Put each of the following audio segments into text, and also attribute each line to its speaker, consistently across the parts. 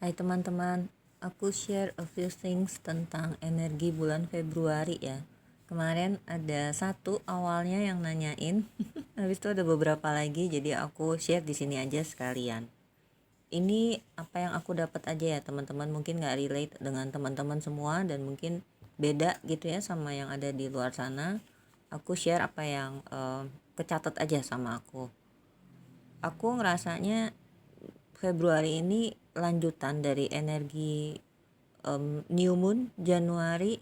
Speaker 1: Hai teman-teman, aku share a few things tentang energi bulan Februari ya. Kemarin ada satu awalnya yang nanyain, habis itu ada beberapa lagi, jadi aku share di sini aja sekalian. Ini apa yang aku dapat aja ya teman-teman, mungkin nggak relate dengan teman-teman semua dan mungkin beda gitu ya sama yang ada di luar sana. Aku share apa yang kecatat aja sama aku. Aku ngerasanya Februari ini lanjutan dari energi new moon Januari.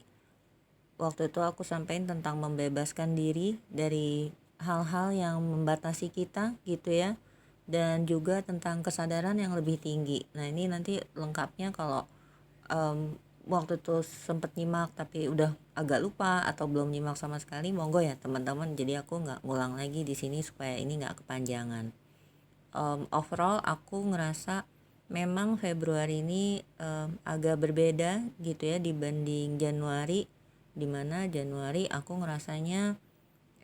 Speaker 1: Waktu itu aku sampaikan tentang membebaskan diri dari hal-hal yang membatasi kita gitu ya, dan juga tentang kesadaran yang lebih tinggi. Nah ini nanti lengkapnya kalau waktu itu sempet nyimak tapi udah agak lupa atau belum nyimak sama sekali, monggo ya teman-teman, jadi aku nggak ngulang lagi di sini supaya ini nggak kepanjangan. Overall aku ngerasa memang Februari ini agak berbeda gitu ya dibanding Januari, dimana Januari aku ngerasanya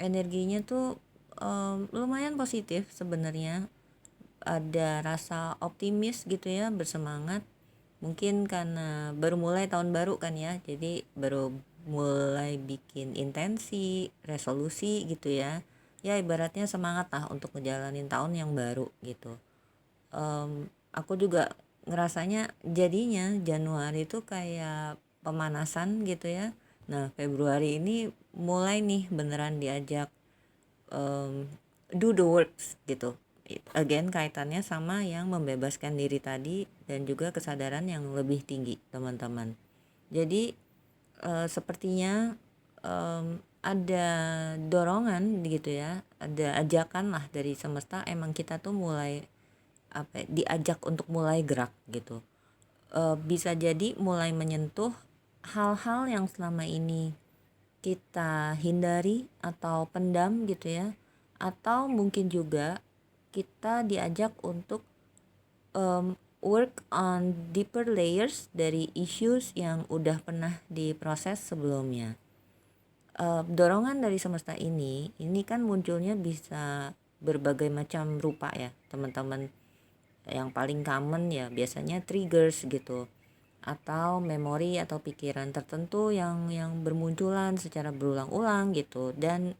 Speaker 1: energinya tuh lumayan positif sebenarnya, ada rasa optimis gitu ya, bersemangat. Mungkin karena baru mulai tahun baru kan ya, jadi baru mulai bikin intensi resolusi gitu ya, ya ibaratnya semangat lah untuk ngejalanin tahun yang baru gitu. Aku juga ngerasanya jadinya Januari itu kayak pemanasan gitu ya. Nah Februari ini mulai nih beneran diajak do the works gitu. Again kaitannya sama yang membebaskan diri tadi dan juga kesadaran yang lebih tinggi teman-teman. Jadi sepertinya ada dorongan gitu ya, ada ajakan lah dari semesta, emang kita tuh mulai diajak untuk mulai gerak gitu. Bisa jadi mulai menyentuh hal-hal yang selama ini kita hindari atau pendam gitu ya, atau mungkin juga kita diajak untuk work on deeper layers dari issues yang udah pernah diproses sebelumnya. Dorongan dari semesta ini kan munculnya bisa berbagai macam rupa ya teman-teman. Yang paling common ya biasanya triggers gitu, atau memori atau pikiran tertentu yang bermunculan secara berulang-ulang gitu, dan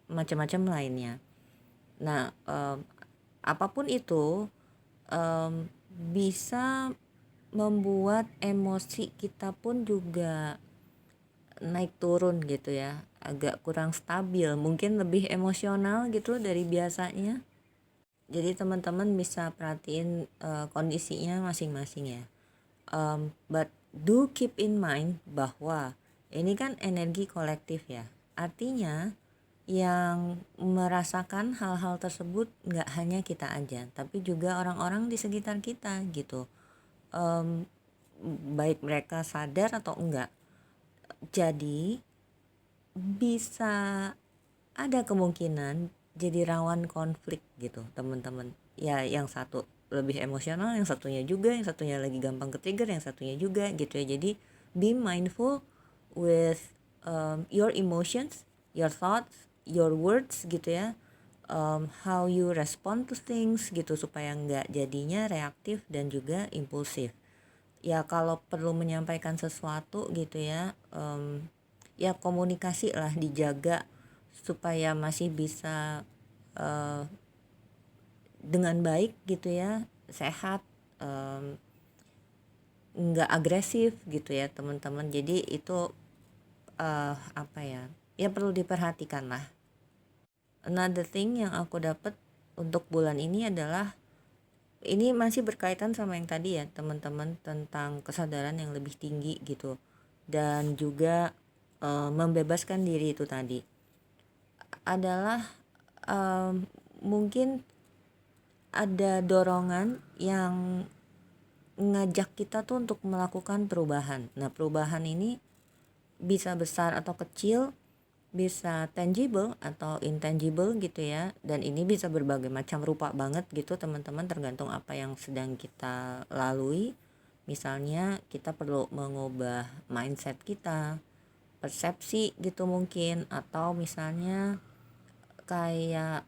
Speaker 1: macam-macam lainnya. Nah apapun itu bisa membuat emosi kita pun juga naik turun gitu ya, agak kurang stabil, mungkin lebih emosional gitu dari biasanya. Jadi teman-teman bisa perhatiin kondisinya masing-masing ya. But do keep in mind bahwa ini kan energi kolektif ya. Artinya yang merasakan hal-hal tersebut nggak hanya kita aja, tapi juga orang-orang di sekitar kita gitu. Baik mereka sadar atau enggak. Jadi bisa ada kemungkinan jadi rawan konflik gitu teman-teman ya, yang satu lebih emosional, yang satunya lagi gampang ke-trigger, yang satunya juga gitu ya. Jadi be mindful with your emotions, your thoughts, your words gitu ya, how you respond to things gitu, supaya nggak jadinya reaktif dan juga impulsif. Ya kalau perlu menyampaikan sesuatu gitu ya, ya komunikasi lah dijaga supaya masih bisa dengan baik gitu ya, sehat, nggak agresif gitu ya teman-teman. Jadi itu apa ya, ya perlu diperhatikan lah. Another thing yang aku dapat untuk bulan ini adalah, ini masih berkaitan sama yang tadi ya teman-teman, tentang kesadaran yang lebih tinggi gitu, dan juga membebaskan diri itu tadi adalah mungkin ada dorongan yang ngajak kita tuh untuk melakukan perubahan. Nah perubahan ini bisa besar atau kecil, bisa tangible atau intangible gitu ya, dan ini bisa berbagai macam rupa banget gitu teman-teman, tergantung apa yang sedang kita lalui. Misalnya kita perlu mengubah mindset kita, persepsi gitu mungkin, atau misalnya kayak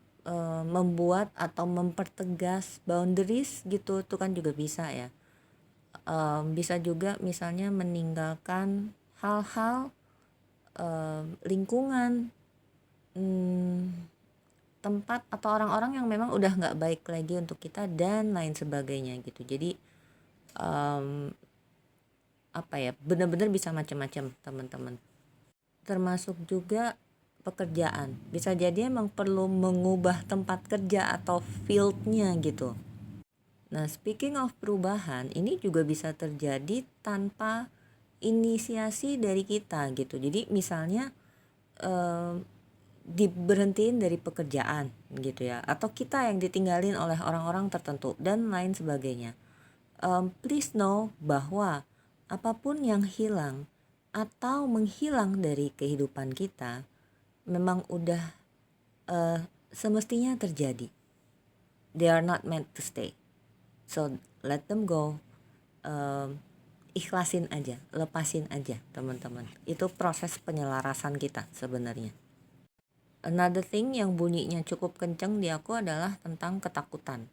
Speaker 1: membuat atau mempertegas boundaries gitu, itu kan juga bisa ya. Bisa juga misalnya meninggalkan hal-hal, lingkungan, tempat atau orang-orang yang memang udah nggak baik lagi untuk kita dan lain sebagainya gitu. Jadi benar-benar bisa macam-macam teman-teman. Termasuk juga pekerjaan. Bisa jadi emang perlu mengubah tempat kerja atau fieldnya gitu. Nah, speaking of perubahan, ini juga bisa terjadi tanpa inisiasi dari kita gitu. Jadi misalnya diberhentiin dari pekerjaan gitu ya, atau kita yang ditinggalin oleh orang-orang tertentu dan lain sebagainya. Please know bahwa apapun yang hilang atau menghilang dari kehidupan kita memang udah semestinya terjadi. They are not meant to stay. So let them go. Ikhlasin aja, lepasin aja teman-teman. Itu proses penyelarasan kita sebenarnya. Another thing yang bunyinya cukup kenceng di aku adalah tentang ketakutan.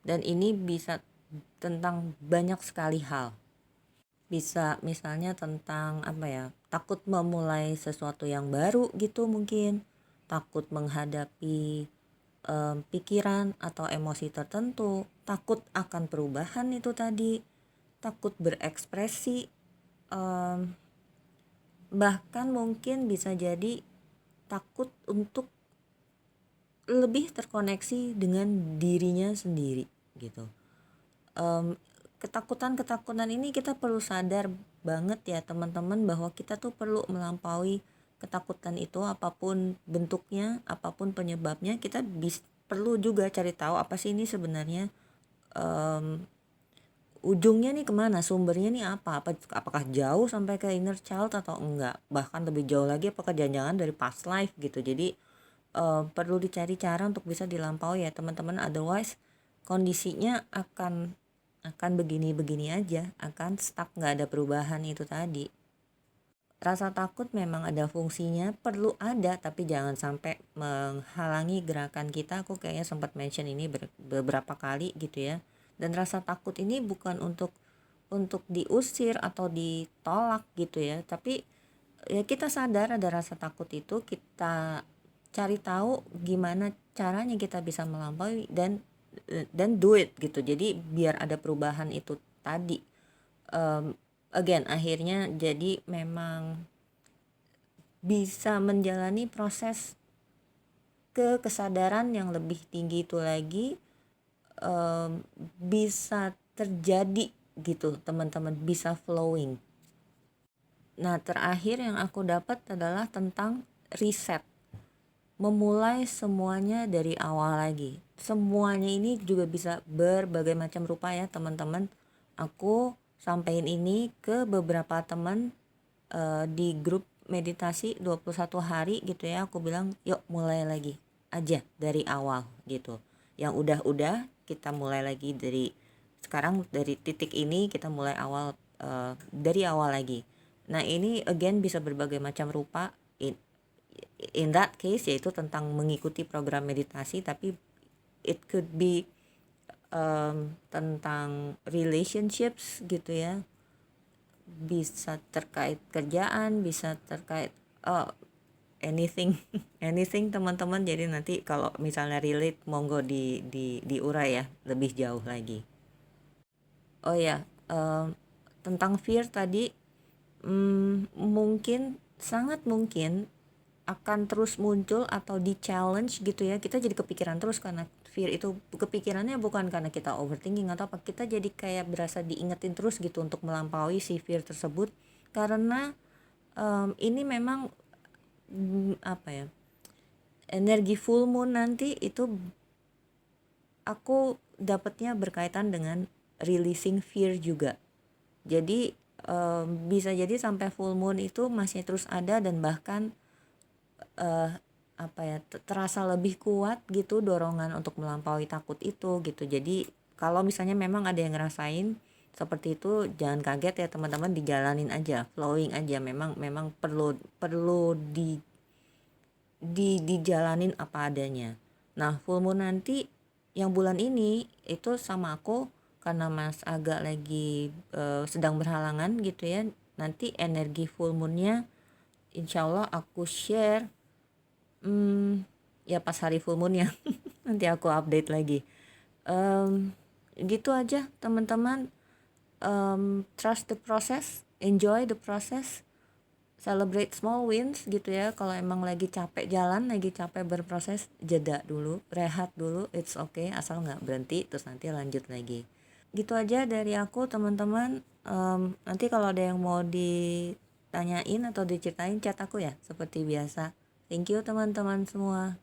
Speaker 1: Dan ini bisa tentang banyak sekali hal. Bisa misalnya tentang takut memulai sesuatu yang baru gitu mungkin. Takut menghadapi pikiran atau emosi tertentu. Takut akan perubahan itu tadi. Takut berekspresi. Bahkan mungkin bisa jadi takut untuk lebih terkoneksi dengan dirinya sendiri gitu. Ketakutan ini kita perlu sadar banget ya teman-teman, bahwa kita tuh perlu melampaui ketakutan itu, apapun bentuknya, apapun penyebabnya. Kita perlu juga cari tahu apa sih ini sebenarnya, ujungnya nih kemana, sumbernya nih apakah jauh sampai ke inner child atau enggak, bahkan lebih jauh lagi apakah jangan-jangan dari past life gitu. Jadi perlu dicari cara untuk bisa dilampaui ya teman-teman, otherwise kondisinya akan begini-begini aja, akan stuck, nggak ada perubahan itu tadi. Rasa takut memang ada fungsinya, perlu ada, tapi jangan sampai menghalangi gerakan kita. Aku kayaknya sempat mention ini beberapa kali gitu ya. Dan rasa takut ini bukan untuk diusir atau ditolak gitu ya, tapi ya kita sadar ada rasa takut itu, kita cari tahu gimana caranya kita bisa melampaui dan do it gitu. Jadi biar ada perubahan itu tadi. Again, akhirnya jadi memang bisa menjalani proses ke kesadaran yang lebih tinggi itu lagi, bisa terjadi gitu teman-teman, bisa flowing. Nah, terakhir yang aku dapat adalah tentang reset, memulai semuanya dari awal lagi. Semuanya ini juga bisa berbagai macam rupa ya teman-teman. Aku sampaikan ini ke beberapa teman di grup meditasi 21 hari gitu ya. Aku bilang yuk mulai lagi aja dari awal gitu. Yang udah kita mulai lagi dari sekarang, dari titik ini kita mulai awal, dari awal lagi. Nah ini again bisa berbagai macam rupa. In that case yaitu tentang mengikuti program meditasi, tapi it could be tentang relationships gitu ya, bisa terkait kerjaan, bisa terkait anything anything teman-teman. Jadi nanti kalau misalnya relate monggo diurai ya lebih jauh lagi. Oh ya, tentang fear tadi, mungkin sangat mungkin akan terus muncul atau di challenge gitu ya. Kita jadi kepikiran terus karena fear itu, kepikirannya bukan karena kita overthinking atau apa, kita jadi kayak berasa diingetin terus gitu untuk melampaui si fear tersebut. Karena ini memang energi full moon nanti itu aku dapatnya berkaitan dengan releasing fear juga. Jadi bisa jadi sampai full moon itu masih terus ada, dan bahkan terasa lebih kuat gitu dorongan untuk melampaui takut itu gitu. Jadi kalau misalnya memang ada yang ngerasain seperti itu, jangan kaget ya teman-teman, dijalanin aja, flowing aja. Memang perlu dijalanin apa adanya. Nah full moon nanti yang bulan ini itu sama aku karena Mas agak lagi sedang berhalangan gitu ya. Nanti energi full moonnya insya Allah aku share ya pas hari full moon ya. Nanti aku update lagi. Gitu aja teman-teman. Trust the process, enjoy the process, celebrate small wins gitu ya. Kalau emang lagi capek jalan, lagi capek berproses, jeda dulu, rehat dulu, it's okay, asal nggak berhenti terus nanti lanjut lagi. Gitu aja dari aku teman-teman. Nanti kalau ada yang mau ditanyain atau diceritain, chat aku ya seperti biasa. Thank you teman-teman semua.